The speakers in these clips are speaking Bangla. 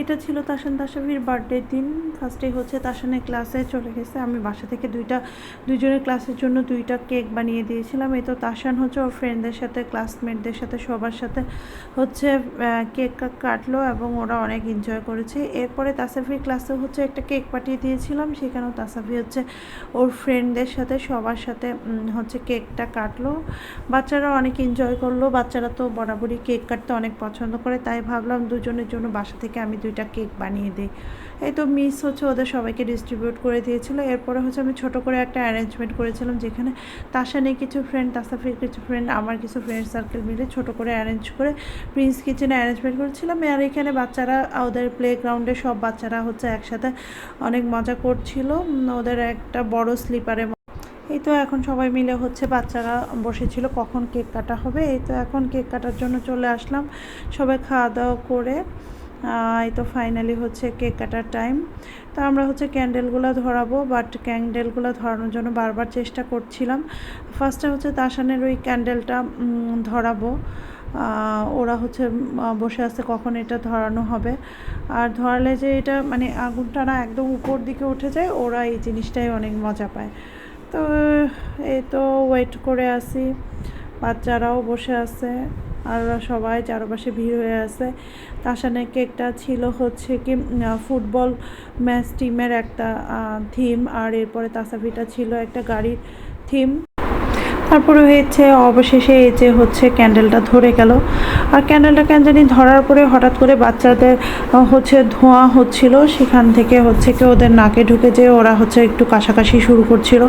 এটা ছিল তাসান তাসাফির বার্থডের দিন। ফার্স্টে হচ্ছে তাসানের ক্লাসে চলে গেছে, আমি বাসা থেকে দুইজনের ক্লাসের জন্য 2টা কেক বানিয়ে দিয়েছিলাম। এই তো তাসান হচ্ছে ওর ফ্রেন্ডদের সাথে, ক্লাসমেটদের সাথে, সবার সাথে হচ্ছে কেক কাটলো এবং ওরা অনেক এনজয় করেছে। এরপরে তাসাফির ক্লাসে হচ্ছে একটা কেক পাঠিয়ে দিয়েছিলাম, সেখানেও তাসাফি হচ্ছে ওর ফ্রেন্ডদের সাথে সবার সাথে হচ্ছে কেকটা কাটলো। বাচ্চারা অনেক এনজয় করলো, বাচ্চারা তো বরাবরই কেক কাটতে অনেক পছন্দ করে, তাই ভাবলাম দুজনের জন্য বাসা থেকে আমি 2টা কেক বানিয়ে দিই। এই তো মিস হচ্ছে ওদের সবাইকে ডিস্ট্রিবিউট করে দিয়েছিলো। এরপরে হচ্ছে আমি ছোটো করে একটা অ্যারেঞ্জমেন্ট করেছিলাম, যেখানে তাসানের কিছু ফ্রেন্ড, তাসাফির কিছু ফ্রেন্ড, আমার কিছু ফ্রেন্ড সার্কেল মিলে ছোটো করে অ্যারেঞ্জ করে প্রিন্স কিচেনে অ্যারেঞ্জমেন্ট করেছিলাম। আর এখানে বাচ্চারা ওদের প্লেগ্রাউন্ডে সব বাচ্চারা হচ্ছে একসাথে অনেক মজা করছিল ওদের একটা বড় স্লিপারে। এই তো এখন সবাই মিলে হচ্ছে বাচ্চারা বসেছিল কখন কেক কাটা হবে। এই তো এখন কেক কাটার জন্য চলে আসলাম, সবাই খাওয়া দাওয়া করে। এই তো ফাইনালি হচ্ছে কেক কাটার টাইম। তো আমরা হচ্ছে ক্যান্ডেলগুলো ধরাবো, বাট ক্যান্ডেলগুলো ধরানোর জন্য বারবার চেষ্টা করছিলাম। ফার্স্টে হচ্ছে তাসানের ওই ক্যান্ডেলটা ধরাবো, ওরা হচ্ছে বসে আছে কখন এটা ধরানো হবে। আর ধরালে যে এটা মানে আগুনটা না একদম উপর দিকে উঠে যায়, ওরা এই জিনিসটাই অনেক মজা পায়। তো এই তো ওয়েট করে আসি, বাচ্চারাও বসে আছে আর সবাই চারপাশে ভিড় হয়ে আছে। তাসানের কেকটা ছিল হচ্ছে কি ফুটবল ম্যাচ টিমের একটা থিম, আর এরপরে তাসাফিটা ছিল একটা গাড়ির থিম। তারপরে হয়েছে অবশেষে এই যে হচ্ছে ক্যান্ডেলটা ধরে গেল। আর ক্যান্ডেলটা কেন জানি ধরার পরে হঠাৎ করে বাচ্চাদের হচ্ছে ধোঁয়া হচ্ছিল, সেখান থেকে হচ্ছে কি ওদের নাকে ঢুকে যে ওরা হচ্ছে একটু কাশাকাশি শুরু করছিল।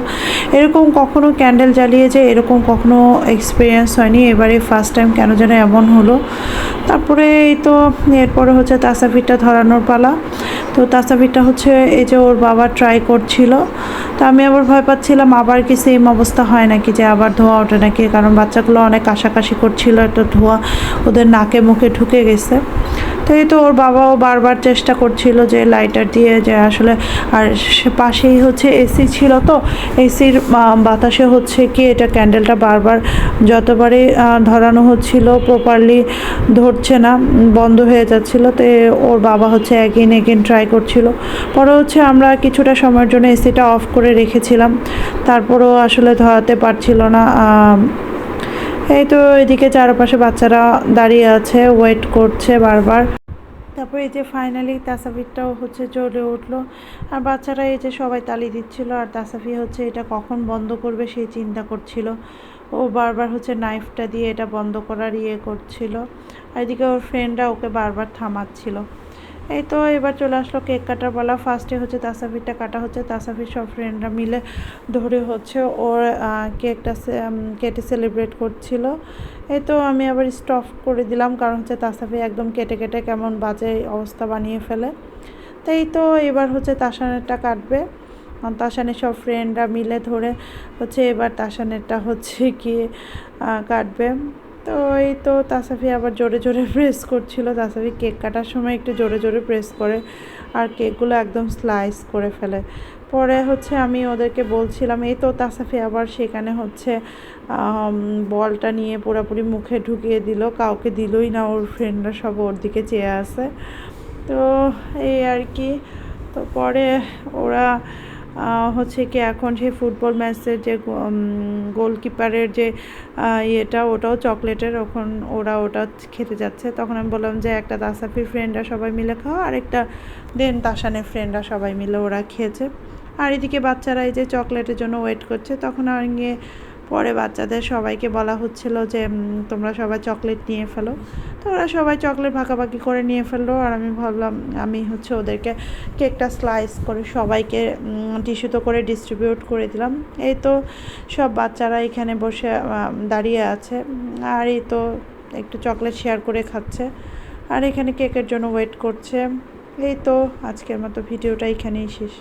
এরকম কখনো ক্যান্ডেল জ্বালিয়ে যে এরকম কখনো এক্সপিরিয়েন্স হয়নি, এবারে ফার্স্ট টাইম কেন যেন এমন হলো। তারপরে এই তো এরপরে হচ্ছে তাসাফিটা ধরানোর পালা। তো তাসাফিটা হচ্ছে এই যে ওর বাবা ট্রাই করছিল, তো আমি আবার ভয় পাচ্ছিলাম আবার কি সেম অবস্থা হয় নাকি, যে আবার ধোঁয়া ওঠে নাকি, কারণ বাচ্চাগুলো অনেক কাশাকাশি করছিল, একটা ধোঁয়া ওদের নাকে মুখে ঢুকে গেছে। তো এই তো ওর বাবাও বারবার চেষ্টা করছিল যে লাইটার দিয়ে যে আসলে, আর পাশেই হচ্ছে এসি ছিল, তো এসির বাতাসে হচ্ছে কি এটা ক্যান্ডেলটা বারবার যতবারই ধরানো হচ্ছিল প্রপারলি ধরছে না, বন্ধ হয়ে যাচ্ছিল। তো ওর বাবা হচ্ছে এগেন ট্রাই করছিল। পরে হচ্ছে আমরা কিছুটা সময়ের জন্য এসিটা অফ করে রেখেছিলাম, তারপরেও আসলে ধরাতে পারছিল না। এই তো এদিকে চারপাশে বাচ্চারা দাঁড়িয়ে আছে, ওয়েট করছে বারবার। তারপরে এই যে ফাইনালি তাসাফিরটাও হচ্ছে জ্বলে উঠলো, আর বাচ্চারা এই যে সবাই তালি দিচ্ছিল, আর তাসাফি হচ্ছে এটা কখন বন্ধ করবে সেই চিন্তা করছিল। ও বারবার হচ্ছে নাইফটা দিয়ে এটা বন্ধ করার করছিল, আর এদিকে ওর ফ্রেন্ডরা ওকে বারবার থামাচ্ছিল। এই তো এবার চলে আসলো কেক কাটার পালা। ফার্স্টে হচ্ছে তাসাফিরটা কাটা হচ্ছে, তাসাফির সব ফ্রেন্ডরা মিলে ধরে হচ্ছে ওর কেকটা কেটে সেলিব্রেট করছিল। এই তো আমি আবার স্টপ করে দিলাম, কারণ হচ্ছে তাসাফি একদম কেটে কেটে কেমন বাজে অবস্থা বানিয়ে ফেলে। তাই তো এবার হচ্ছে তাসানেরটা কাটবে, তাসানের সব ফ্রেন্ডরা মিলে ধরে হচ্ছে এবার তাসানেরটা হচ্ছে কি কাটবে। তো এই তো তাসাফি আবার জোরে জোরে প্রেস করছিল, তাসাফি কেক কাটার সময় একটু জোরে জোরে প্রেস করে আর কেকগুলো একদম স্লাইস করে ফেলে। পরে হচ্ছে আমি ওদেরকে বলছিলাম, এই তো তাসাফি আবার সেখানে হচ্ছে বলটা নিয়ে পুরোপুরি মুখে ঢুকিয়ে দিল, কাউকে দিলই না, ওর ফ্রেন্ডরা সব ওর দিকে চেয়ে আসে। তো এই আর কি। তো পরে ওরা হচ্ছে কি এখন সেই ফুটবল ম্যাচের যে গোলকিপারের যে ওটাও চকলেটের, ওখান ওটা খেতে যাচ্ছে। তখন আমি বললাম যে একটা তাসাফির ফ্রেন্ডরা সবাই মিলে খাওয়া, আর একটা দেন তাসানের ফ্রেন্ডরা সবাই মিলে ওরা খেয়েছে। আর এদিকে বাচ্চারা এই যে চকলেটের জন্য ওয়েট করছে। তখন আমি পরে বাচ্চাদের সবাইকে বলা হচ্ছিল যে তোমরা সবাই চকলেট নিয়ে ফেলো। তো ওরা সবাই চকলেট ভাগাভাগি করে নিয়ে ফেললো, আর আমি ভাবলাম আমি হচ্ছে ওদেরকে কেকটা স্লাইস করে সবাইকে টিস্যুতে করে ডিস্ট্রিবিউট করে দিলাম। এই তো সব বাচ্চারা এখানে বসে দাঁড়িয়ে আছে, আর এই তো একটু চকলেট শেয়ার করে খাচ্ছে, আর এখানে কেকের জন্য ওয়েট করছে। এই তো আজকের মতো ভিডিওটা এখানেই শেষ।